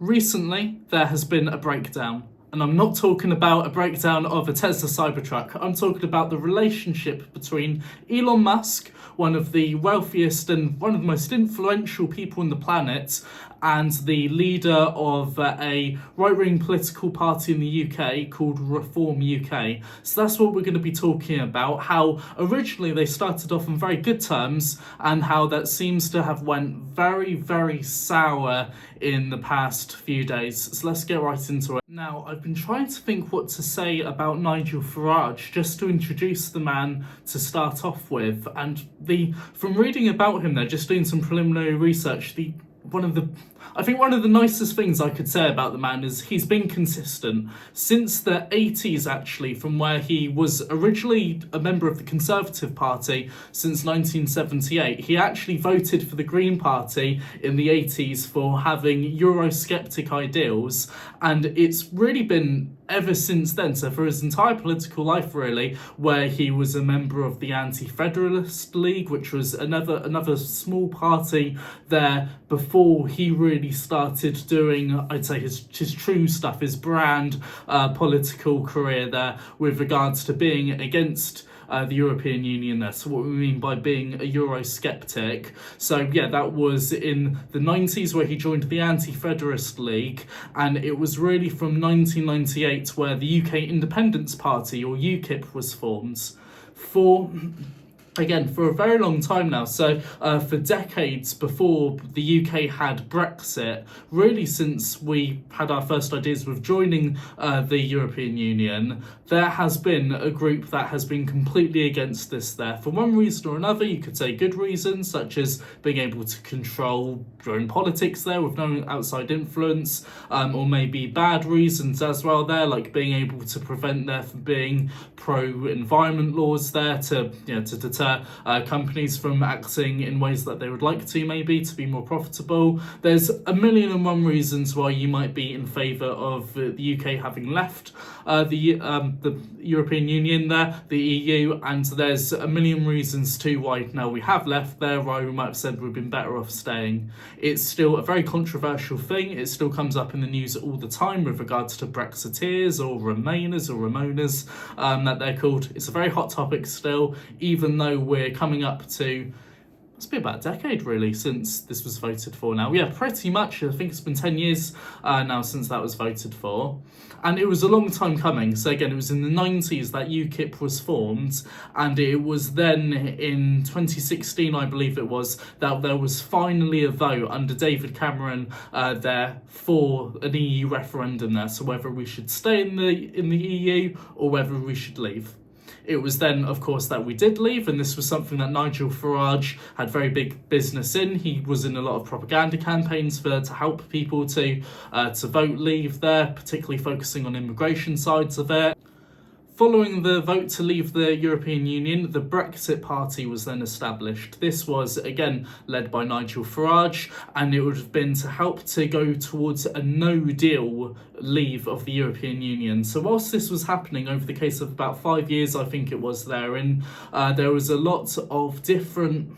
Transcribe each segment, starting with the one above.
Recently, there has been a breakdown. And I'm not talking about a breakdown of a Tesla Cybertruck. I'm talking about the relationship between Elon Musk, one of the wealthiest and one of the most influential people on the planet, and the leader of a right-wing political party in the UK called Reform UK. So that's what we're going to be talking about, how originally they started off on very good terms and how that seems to have went very, very sour in the past few days. So let's get right into it. Now, I've been trying to think what to say about Nigel Farage, just to introduce the man to start off with. And from reading about him there, just doing some preliminary research, one of the nicest things I could say about the man is he's been consistent since the 80s, actually, from where he was originally a member of the Conservative Party since 1978. He actually voted for the Green Party in the 80s for having Eurosceptic ideals, and it's really been ever since then, so for his entire political life really, where he was a member of the Anti-Federalist League, which was another small party there before he really started doing, I'd say, his true stuff, his brand political career there with regards to being against the European Union there. So what we mean by being a Eurosceptic. So yeah, that was in the 90s where he joined the Anti-Federalist League, and it was really from 1998 where the UK Independence Party, or UKIP, was formed for a very long time now. So for decades before the UK had Brexit, really since we had our first ideas with joining the European Union, there has been a group that has been completely against this there. For one reason or another, you could say good reasons, such as being able to control your own politics there with no outside influence, or maybe bad reasons as well there, like being able to prevent there from being pro-environment laws there to deter companies from acting in ways that they would like to, maybe to be more profitable. There's a million and one reasons why you might be in favour of the UK having left the European Union there, the EU, and there's a million reasons too why now we have left there, why we might have said we've been better off staying. It's still a very controversial thing. It still comes up in the news all the time with regards to Brexiteers or Remainers or Ramonas that they're called. It's a very hot topic still, even though we're coming up to, it's been about a decade really since this was voted for now. Yeah, pretty much. I think it's been 10 years now since that was voted for. And it was a long time coming. So again, it was in the 90s that UKIP was formed. And it was then in 2016, I believe it was, that there was finally a vote under David Cameron there for an EU referendum there. So whether we should stay in the EU or whether we should leave. It was then, of course, that we did leave, and this was something that Nigel Farage had very big business in. He was in a lot of propaganda campaigns to help people to vote leave there, particularly focusing on immigration sides of it. Following the vote to leave the European Union, the Brexit Party was then established. This was, again, led by Nigel Farage, and it would have been to help to go towards a no-deal leave of the European Union. So whilst this was happening over the case of about 5 years, I think it was there, and there was a lot of different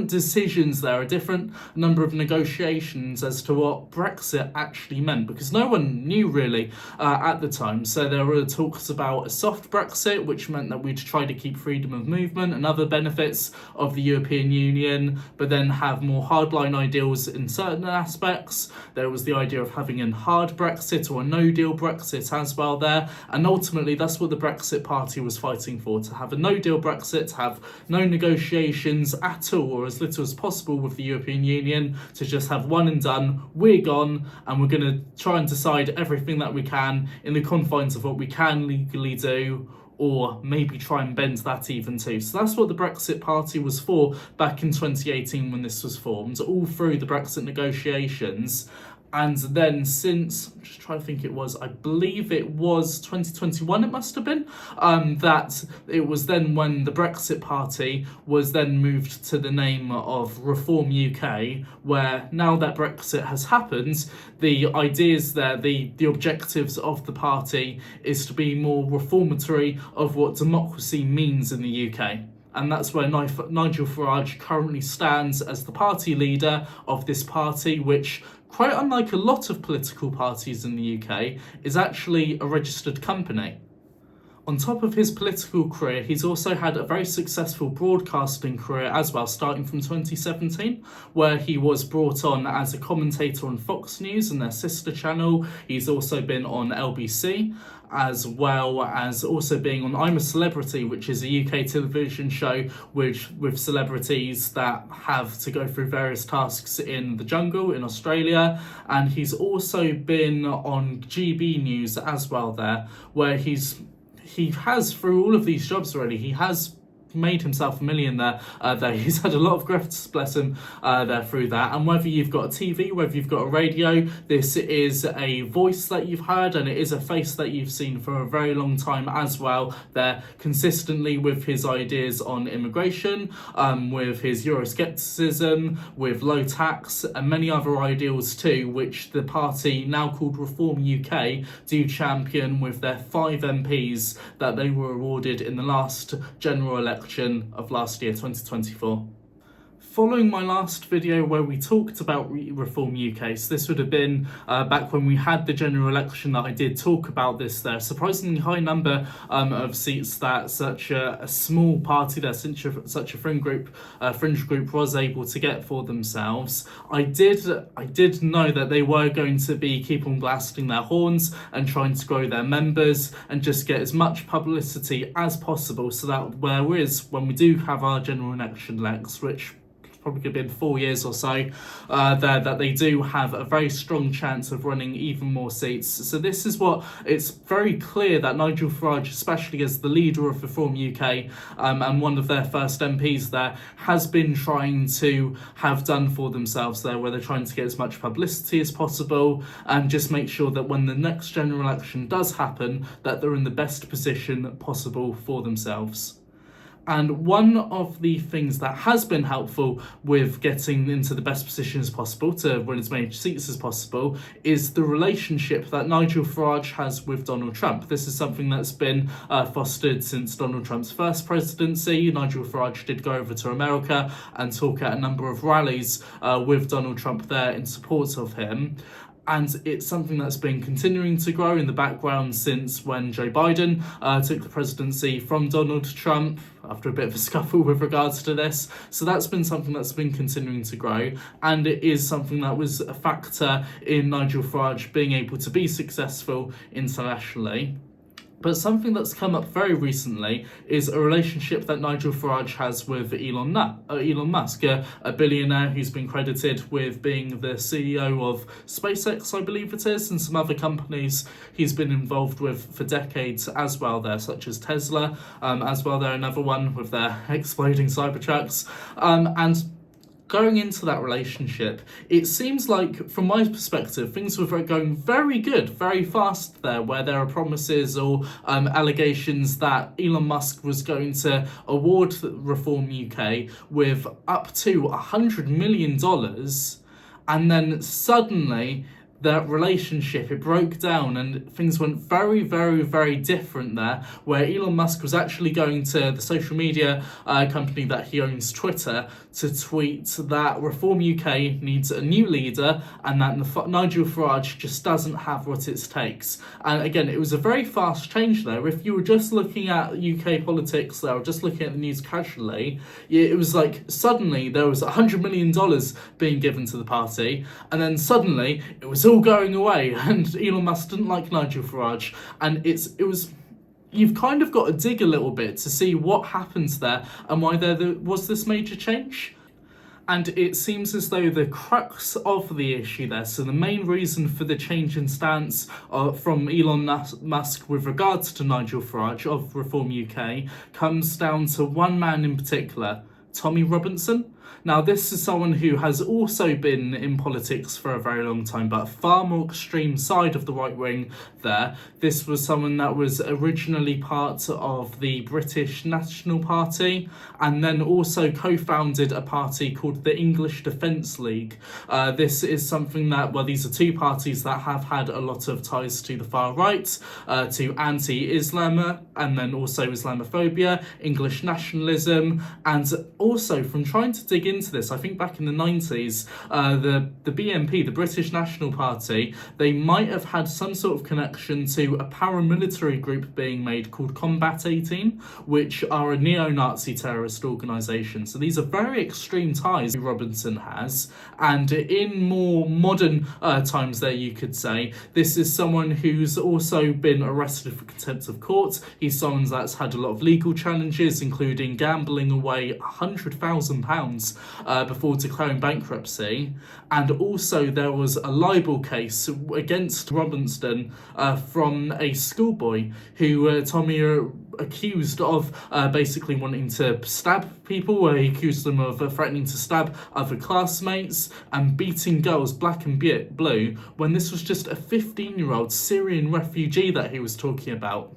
decisions there, a different number of negotiations as to what Brexit actually meant, because no one knew really at the time. So there were talks about a soft Brexit, which meant that we'd try to keep freedom of movement and other benefits of the European Union, but then have more hardline ideals in certain aspects. There was the idea of having a hard Brexit or a no-deal Brexit as well there, and ultimately that's what the Brexit Party was fighting for, to have a no-deal Brexit, to have no negotiations at all, or as little as possible with the European Union, to just have one and done, we're gone, and we're going to try and decide everything that we can in the confines of what we can legally do, or maybe try and bend that even too. So that's what the Brexit Party was for back in 2018 when this was formed, all through the Brexit negotiations. And then since, I'm just trying to think, I believe it was 2021 it must have been, that it was then when the Brexit Party was then moved to the name of Reform UK, where now that Brexit has happened, the ideas there, the objectives of the party is to be more reformatory of what democracy means in the UK. And that's where Nigel Farage currently stands as the party leader of this party, which quite unlike a lot of political parties in the UK, is actually a registered company. On top of his political career, he's also had a very successful broadcasting career as well, starting from 2017, where he was brought on as a commentator on Fox News and their sister channel. He's also been on LBC, as well as also being on I'm a Celebrity, which is a UK television show with celebrities that have to go through various tasks in the jungle in Australia. And he's also been on GB News as well there, where he has, through all of these jobs already, he has made himself a million there. He's had a lot of grifts, bless him, there through that. And whether you've got a TV, whether you've got a radio, this is a voice that you've heard, and it is a face that you've seen for a very long time as well. There consistently with his ideas on immigration, with his Euroscepticism, with low tax, and many other ideals too, which the party now called Reform UK do champion with their 5 MPs that they were awarded in the last general election of last year, 2024. Following my last video where we talked about Reform UK, so this would have been back when we had the general election that I did talk about this there, surprisingly high number of seats that such a small party there, such a fringe group was able to get for themselves. I did know that they were going to be keep on blasting their horns and trying to grow their members and just get as much publicity as possible, so that when we do have our general election next, which probably could be in 4 years or so, that they do have a very strong chance of running even more seats. So this is what it's very clear that Nigel Farage, especially as the leader of Reform UK and one of their first MPs there, has been trying to have done for themselves there, where they're trying to get as much publicity as possible and just make sure that when the next general election does happen, that they're in the best position possible for themselves. And one of the things that has been helpful with getting into the best position as possible to win as many seats as possible is the relationship that Nigel Farage has with Donald Trump. This is something that's been fostered since Donald Trump's first presidency. Nigel Farage did go over to America and talk at a number of rallies with Donald Trump there in support of him. And it's something that's been continuing to grow in the background since when Joe Biden took the presidency from Donald Trump after a bit of a scuffle with regards to this. So that's been something that's been continuing to grow, and it is something that was a factor in Nigel Farage being able to be successful internationally. But something that's come up very recently is a relationship that Nigel Farage has with Elon Musk, a billionaire who's been credited with being the CEO of SpaceX, I believe it is, and some other companies he's been involved with for decades as well there, such as Tesla, as well there, another one with their exploding Cybertrucks, and going into that relationship, it seems like, from my perspective, things were going very good, very fast there, where there are promises or allegations that Elon Musk was going to award Reform UK with up to $100 million, and then suddenly that relationship, it broke down and things went very, very, very different there, where Elon Musk was actually going to the social media company that he owns, Twitter, to tweet that Reform UK needs a new leader and that Nigel Farage just doesn't have what it takes. And again, it was a very fast change there. If you were just looking at UK politics there, or just looking at the news casually, it was like suddenly there was $100 million being given to the party, and then suddenly it was all going away, and Elon Musk didn't like Nigel Farage, and you've kind of got to dig a little bit to see what happens there and why there was this major change. And it seems as though the crux of the issue there, so the main reason for the change in stance from Elon Musk with regards to Nigel Farage of Reform UK, comes down to one man in particular, Tommy Robinson. Now, this is someone who has also been in politics for a very long time, but far more extreme side of the right wing there. This was someone that was originally part of the British National Party and then also co-founded a party called the English Defence League. This is something that, well, these are two parties that have had a lot of ties to the far right, to anti-Islam and then also Islamophobia, English nationalism, and also from trying to dig into this, I think back in the 90s, the BNP, the British National Party, they might have had some sort of connection to a paramilitary group being made called Combat 18, which are a neo-Nazi terrorist organisation. So these are very extreme ties Robinson has, and in more modern times there, you could say, this is someone who's also been arrested for contempt of court. He's someone that's had a lot of legal challenges, including gambling away £100,000 before declaring bankruptcy. And also there was a libel case against Robinson from a schoolboy who Tommy accused of basically wanting to stab people, where he accused them of threatening to stab other classmates and beating girls black and blue, when this was just a 15-year-old Syrian refugee that he was talking about.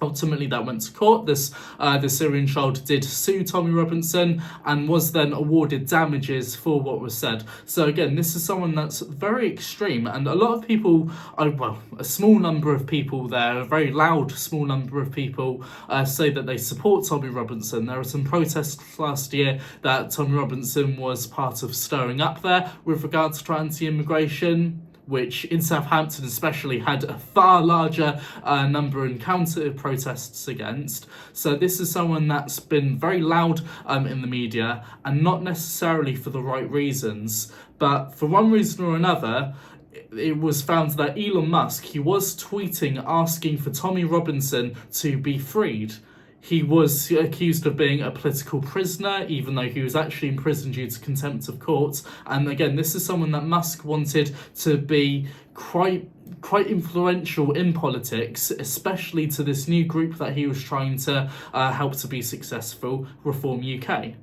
Ultimately, that went to court. The Syrian child did sue Tommy Robinson and was then awarded damages for what was said. So again, this is someone that's very extreme, and a lot of people, a small number of people there, a very loud small number of people say that they support Tommy Robinson. There were some protests last year that Tommy Robinson was part of stirring up there with regards to anti-immigration, which in Southampton especially had a far larger number and counter protests against. So this is someone that's been very loud in the media, and not necessarily for the right reasons, but for one reason or another, it was found that Elon Musk, he was tweeting asking for Tommy Robinson to be freed. He was accused of being a political prisoner, even though he was actually in prison due to contempt of court. And again, this is someone that Musk wanted to be quite influential in politics, especially to this new group that he was trying to help to be successful, Reform UK.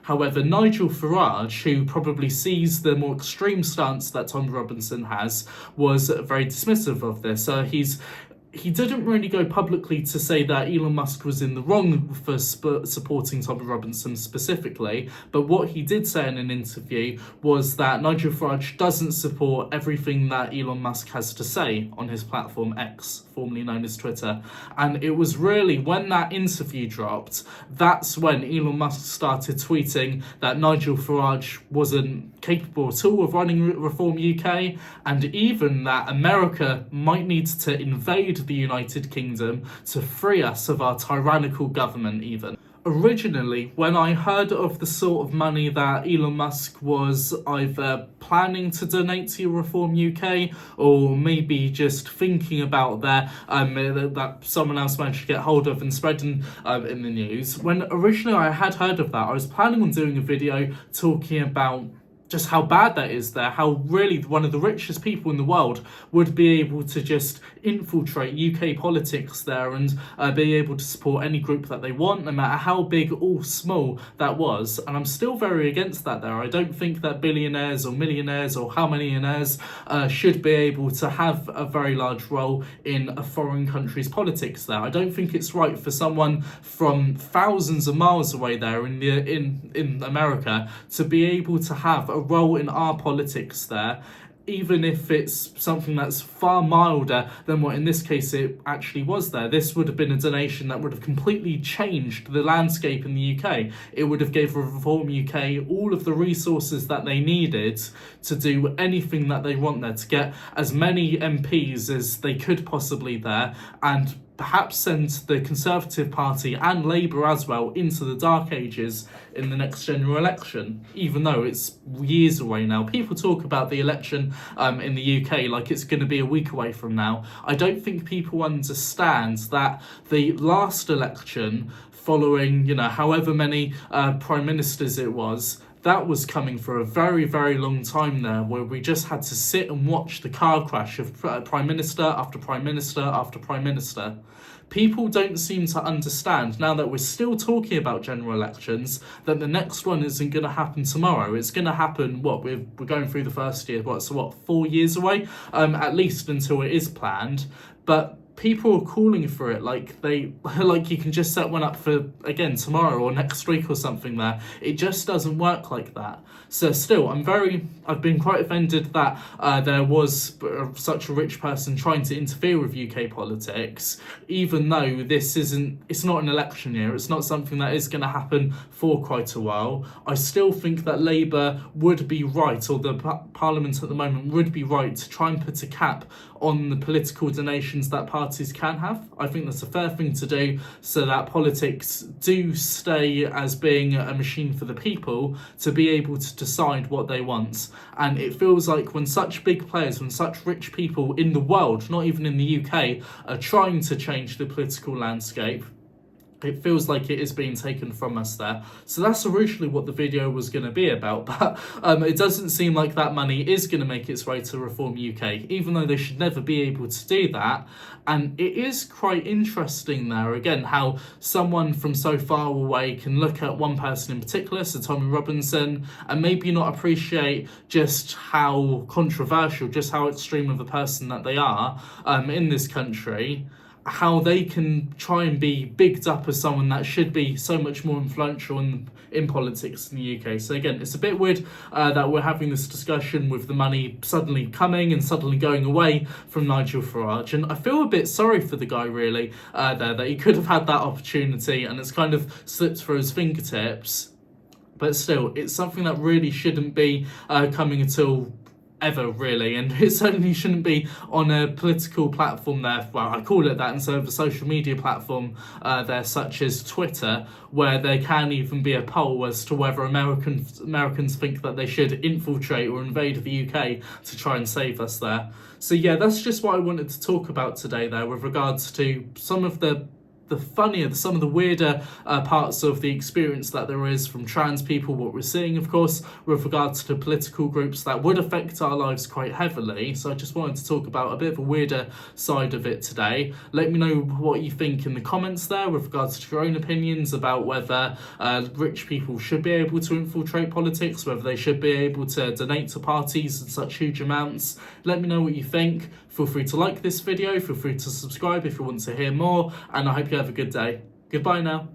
However, Nigel Farage, who probably sees the more extreme stance that Tommy Robinson has, was very dismissive of this. He didn't really go publicly to say that Elon Musk was in the wrong for supporting Tommy Robinson specifically, but what he did say in an interview was that Nigel Farage doesn't support everything that Elon Musk has to say on his platform X, formerly known as Twitter. And it was really when that interview dropped, that's when Elon Musk started tweeting that Nigel Farage wasn't capable at all of running Reform UK, and even that America might need to invade the United Kingdom to free us of our tyrannical government even. Originally, when I heard of the sort of money that Elon Musk was either planning to donate to Reform UK or maybe just thinking about that someone else managed to get hold of and spread in the news, when originally I had heard of that, I was planning on doing a video talking about just how bad that is there, how really one of the richest people in the world would be able to just infiltrate UK politics there and be able to support any group that they want, no matter how big or small that was. And I'm still very against that there. I don't think that billionaires or millionaires or how many millionaires should be able to have a very large role in a foreign country's politics there. I don't think it's right for someone from thousands of miles away there in America to be able to have a role in our politics there, even if it's something that's far milder than what in this case it actually was there. This would have been a donation that would have completely changed the landscape in the UK. It would have gave Reform UK all of the resources that they needed to do anything that they want there, to get as many MPs as they could possibly there, and perhaps send the Conservative Party and Labour as well into the dark ages in the next general election, even though it's years away now. People talk about the election in the UK like it's going to be a week away from now. I don't think people understand that the last election, following, however many prime ministers it was, that was coming for a very, very long time there, where we just had to sit and watch the car crash of Prime Minister after Prime Minister after Prime Minister. People don't seem to understand, now that we're still talking about general elections, that the next one isn't going to happen tomorrow. It's going to happen, we're going through the first year, 4 years away, at least until it is planned. But people are calling for it like like you can just set one up for again tomorrow or next week or something there. It just doesn't work like that. So still, I've been quite offended that there was such a rich person trying to interfere with UK politics, even though it's not an election year, it's not something that is going to happen for quite a while. I still think that Labour would be right, or the Parliament at the moment would be right, to try and put a cap on the political donations that parties can have. I think that's a fair thing to do, so that politics do stay as being a machine for the people to be able to decide what they want. And it feels like when such big players, when such rich people in the world, not even in the UK, are trying to change the political landscape, it feels like it is being taken from us there. So that's originally what the video was going to be about, but it doesn't seem like that money is going to make its way to Reform UK, even though they should never be able to do that. And it is quite interesting there, again, how someone from so far away can look at one person in particular, so Tommy Robinson, and maybe not appreciate just how controversial, just how extreme of a person that they are in this country, how they can try and be bigged up as someone that should be so much more influential in politics in the UK. So again, it's a bit weird that we're having this discussion with the money suddenly coming and suddenly going away from Nigel Farage. And I feel a bit sorry for the guy, really, there, that he could have had that opportunity and it's kind of slipped through his fingertips. But still, it's something that really shouldn't be coming at all, ever, really, and it certainly shouldn't be on a political platform there. Well, I call it that instead of a social media platform there, such as Twitter, where there can even be a poll as to whether Americans think that they should infiltrate or invade the UK to try and save us there. So yeah, that's just what I wanted to talk about today there, with regards to some of the funnier, some of the weirder parts of the experience that there is from trans people, what we're seeing, of course, with regards to political groups that would affect our lives quite heavily. So I just wanted to talk about a bit of a weirder side of it today. Let me know what you think in the comments there with regards to your own opinions about whether rich people should be able to infiltrate politics, whether they should be able to donate to parties in such huge amounts. Let me know what you think. Feel free to like this video, feel free to subscribe if you want to hear more, and I hope you have a good day. Goodbye now.